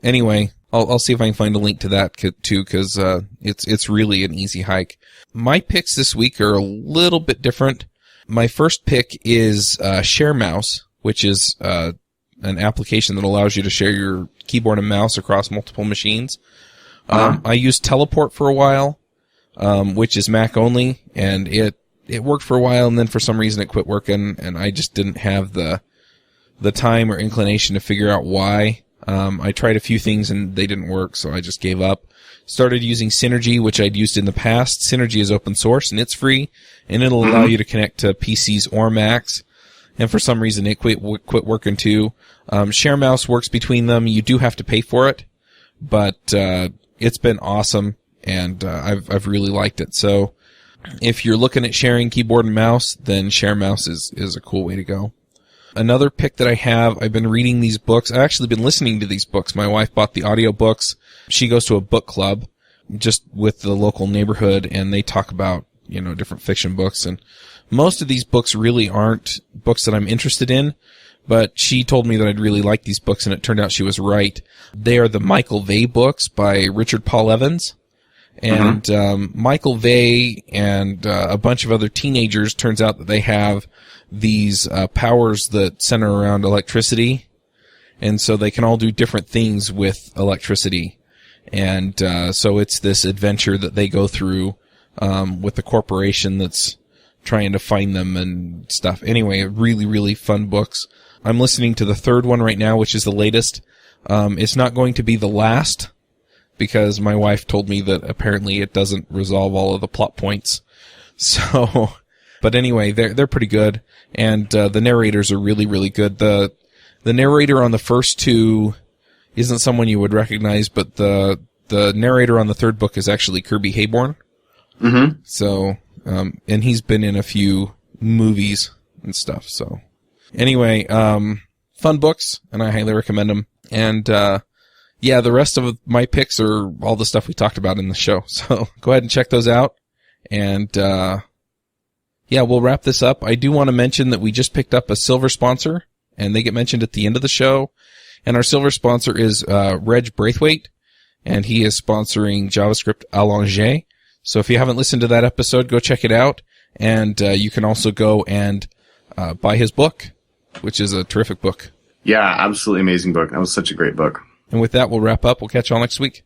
Anyway, I'll see if I can find a link to that too, because it's really an easy hike. My picks this week are a little bit different. My first pick is Share Mouse, which is an application that allows you to share your keyboard and mouse across multiple machines. I used Teleport for a while, which is Mac only, and it worked for a while, and then for some reason it quit working, and I just didn't have the time or inclination to figure out why. I tried a few things and they didn't work, so I just gave up. Started using Synergy, which I'd used in the past. Synergy is open source and it's free, and it'll allow you to connect to PCs or Macs. And for some reason it quit working too. Share Mouse works between them. You do have to pay for it, but it's been awesome, and I've really liked it. So if you're looking at sharing keyboard and mouse, then Share Mouse is a cool way to go. Another pick that I have, I've been reading these books. I've actually been listening to these books. My wife bought the audiobooks. She goes to a book club just with the local neighborhood, and they talk about, different fiction books. And most of these books really aren't books that I'm interested in, but she told me that I'd really like these books, and it turned out she was right. They are the Michael Vey books by Richard Paul Evans. And Michael Vey and a bunch of other teenagers, turns out that they have these powers that center around electricity, and so they can all do different things with electricity. And so it's this adventure that they go through with the corporation that's trying to find them and stuff. Anyway, really, really fun books. I'm listening to the third one right now, which is the latest. It's not going to be the last, because my wife told me that apparently it doesn't resolve all of the plot points. So, but anyway, they're pretty good, and the narrators are really, really good. The narrator on the first two isn't someone you would recognize, but the narrator on the third book is actually Kirby Hayborn. Mm-hmm. So, and he's been in a few movies and stuff. So, anyway, fun books, and I highly recommend them. And yeah, the rest of my picks are all the stuff we talked about in the show. So go ahead and check those out. And yeah, we'll wrap this up. I do want to mention that we just picked up a silver sponsor, and they get mentioned at the end of the show. And our silver sponsor is Reg Braithwaite, and he is sponsoring JavaScript Allongé. So if you haven't listened to that episode, go check it out. And you can also go and buy his book, which is a terrific book.
Yeah, absolutely amazing book. That was such a great book.
And with that, we'll wrap up. We'll catch you all next week.